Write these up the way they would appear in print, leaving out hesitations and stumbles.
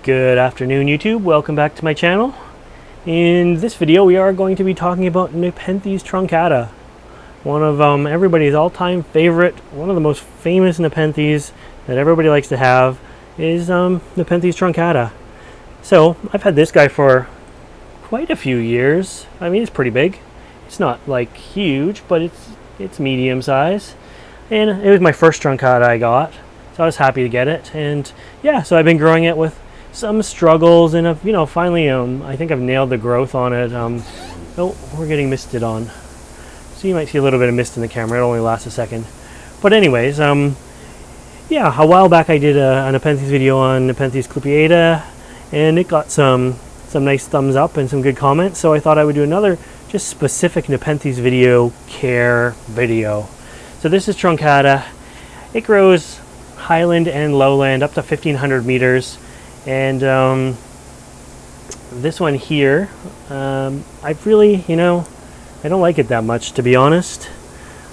Good afternoon, YouTube. Welcome back to my channel. In this video we are going to be talking about Nepenthes truncata, one of everybody's all-time favorite, one of the most famous Nepenthes that everybody likes to have is Nepenthes truncata. So I've had this guy for quite a few years. I mean, it's pretty big. It's not like huge, but it's medium size, and it was my first truncata I got, so I was happy to get it. And yeah, so I've been growing it with some struggles, and finally I think I've nailed the growth on it. Oh, we're getting misted on, so you might see a little bit of mist in the camera. It only lasts a second, but anyways, yeah, a while back I did a Nepenthes video on Nepenthes clupeata, and it got some nice thumbs up and some good comments, so I thought I would do another just specific Nepenthes video care video. So this is truncata. It grows highland and lowland up to 1,500 meters. And this one here, I really, I don't like it that much, to be honest.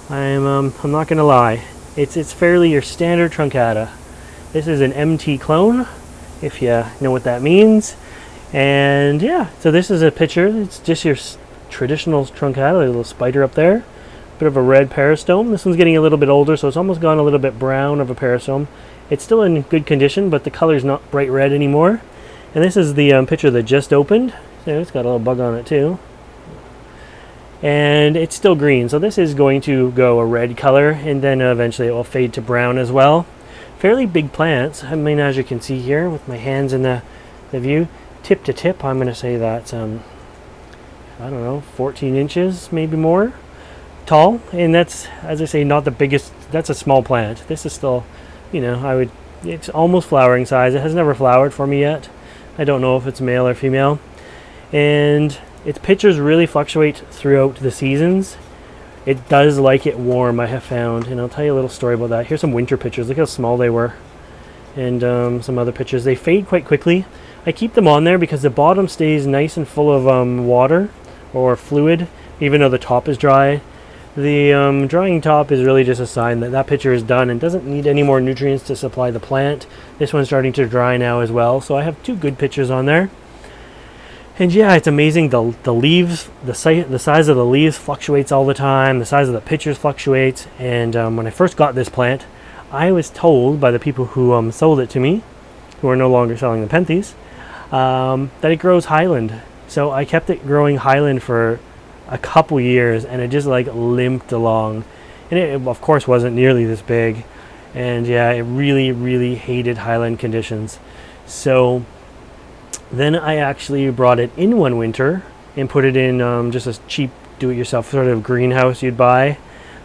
I'm not gonna lie. It's fairly your standard truncata. This is an MT clone, if you know what that means. And yeah, so this is a picture. It's just your traditional truncata. There's a little spider up there, bit of a red peristome. This one's getting a little bit older, so it's almost gone a little bit brown of a peristome. It's still in good condition, but the color's not bright red anymore. And this is the picture that just opened. So it's got a little bug on it too. And it's still green, so this is going to go a red color, and then eventually it will fade to brown as well. Fairly big plants. I mean, as you can see here with my hands in the view, tip to tip, I'm going to say that's, I don't know, 14 inches, maybe more tall. And that's, as I say, not the biggest. That's a small plant. This is still, it's almost flowering size. It has never flowered for me yet. I don't know if it's male or female. And its pictures really fluctuate throughout the seasons. It does like it warm, I have found. And I'll tell you a little story about that. Here's some winter pictures. Look how small they were. And some other pictures. They fade quite quickly. I keep them on there because the bottom stays nice and full of water or fluid, even though the top is dry. The drying top is really just a sign that that picture is done and doesn't need any more nutrients to supply the plant. This one's starting to dry now as well, so I have two good pictures on there. And yeah, it's amazing. The leaves, the size of the leaves fluctuates all the time. The size of the pictures fluctuates. And when I first got this plant, I was told by the people who sold it to me, who are no longer selling the Nepenthes, that it grows highland. So I kept it growing highland for a couple years, and it just like limped along, and it of course wasn't nearly this big. And yeah, it really hated highland conditions. So then I actually brought it in one winter and put it in just a cheap do-it-yourself sort of greenhouse you'd buy,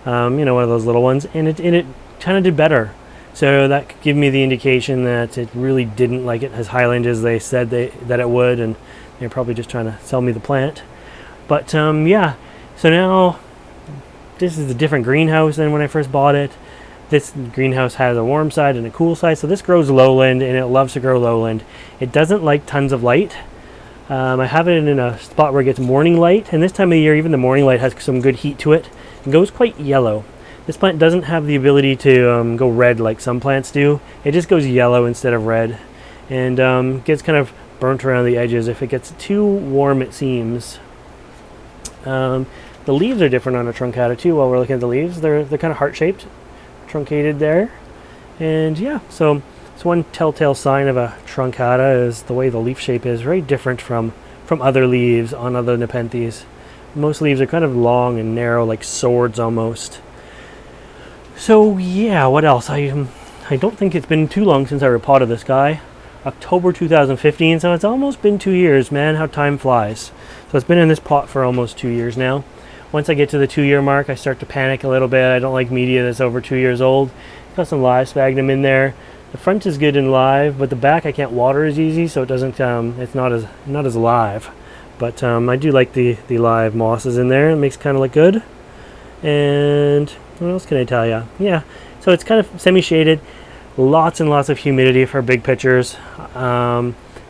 one of those little ones, and it kind of did better. So that could give me the indication that it really didn't like it as highland as they said that it would, and they're probably just trying to sell me the plant. But yeah, so now this is a different greenhouse than when I first bought it. This greenhouse has a warm side and a cool side, so this grows lowland, and it loves to grow lowland. It doesn't like tons of light. I have it in a spot where it gets morning light, and this time of the year even the morning light has some good heat to it. It goes quite yellow. This plant doesn't have the ability to go red like some plants do. It just goes yellow instead of red, and gets kind of burnt around the edges if it gets too warm, it seems. The leaves are different on a truncata too. While we're looking at the leaves, they're kind of heart-shaped, truncated there. And yeah, so it's one telltale sign of a truncata is the way the leaf shape is very different from other leaves on other Nepenthes. Most leaves are kind of long and narrow, like swords almost. So yeah, what else? I don't think it's been too long since I repotted this guy. October 2015, so it's almost been 2 years. Man, how time flies. So it's been in this pot for almost 2 years now. Once I get to the 2-year mark, I start to panic a little bit. I don't like media that's over 2 years old. Got some live sphagnum in there. The front is good and live, but the back I can't water as easy, so it doesn't. It's not as live. But I do like the live mosses in there. It makes it kind of look good. And what else can I tell you? Yeah, so it's kind of semi-shaded. Lots and lots of humidity for big pictures.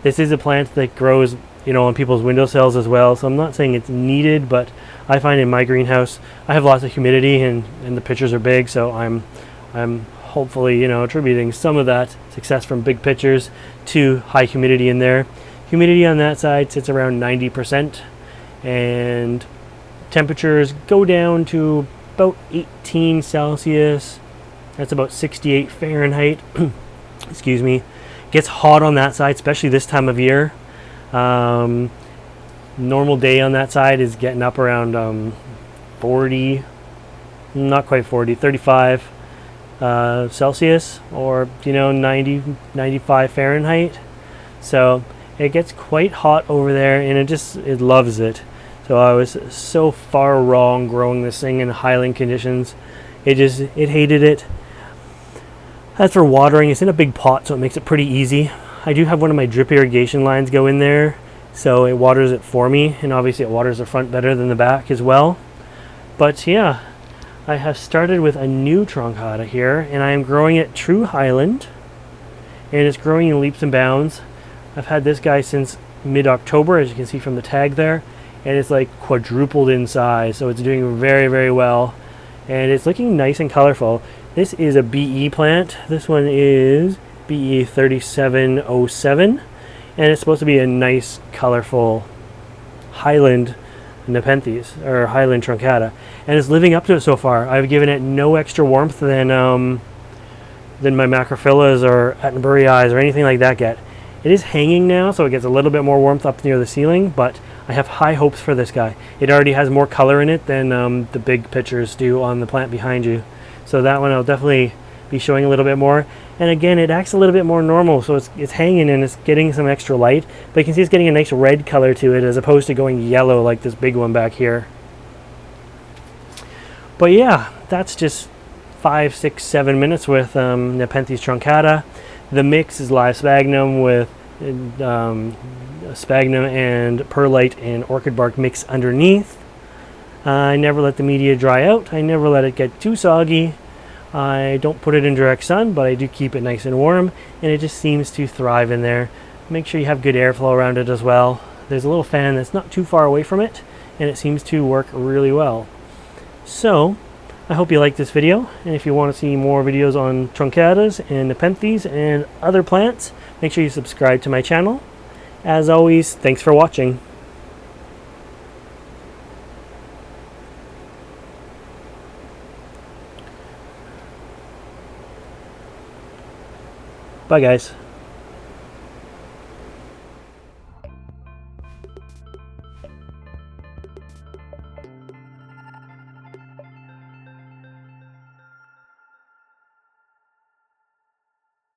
This is a plant that grows, on people's windowsills as well. So I'm not saying it's needed, but I find in my greenhouse I have lots of humidity, and the pictures are big. So I'm hopefully, you know, attributing some of that success from big pictures to high humidity in there. Humidity on that side sits around 90%, and temperatures go down to about 18 Celsius. That's about 68 Fahrenheit. Excuse me. Gets hot on that side, especially this time of year. Normal day on that side is getting up around 40, not quite 40, 35 Celsius, or, you know, 90, 95 Fahrenheit. So it gets quite hot over there, and it loves it. So I was so far wrong growing this thing in highland conditions. It hated it. As for watering, it's in a big pot, so it makes it pretty easy. I do have one of my drip irrigation lines go in there, so it waters it for me, and obviously it waters the front better than the back as well. But yeah, I have started with a new truncata here, and I am growing it true highland, and it's growing in leaps and bounds. I've had this guy since mid-October, as you can see from the tag there, and it's like quadrupled in size, so it's doing very, very well, and it's looking nice and colorful. This is a BE plant. This one is BE 3707, and it's supposed to be a nice, colorful highland Nepenthes, or highland truncata, and it's living up to it so far. I've given it no extra warmth than my macrophyllus or Attenbury eyes or anything like that get. It is hanging now, so it gets a little bit more warmth up near the ceiling, but I have high hopes for this guy. It already has more color in it than the big pictures do on the plant behind you. So that one I'll definitely be showing a little bit more. And again, it acts a little bit more normal, so it's hanging and it's getting some extra light. But you can see it's getting a nice red color to it as opposed to going yellow like this big one back here. But yeah, that's just 5, 6, 7 minutes with Nepenthes truncata. The mix is live sphagnum with sphagnum and perlite and orchid bark mix underneath. I never let the media dry out. I never let it get too soggy. I don't put it in direct sun, but I do keep it nice and warm, and it just seems to thrive in there. Make sure you have good airflow around it as well. There's a little fan that's not too far away from it, and it seems to work really well. So I hope you like this video, and if you want to see more videos on truncatas and nepenthes and other plants, make sure you subscribe to my channel. As always, thanks for watching. Bye guys.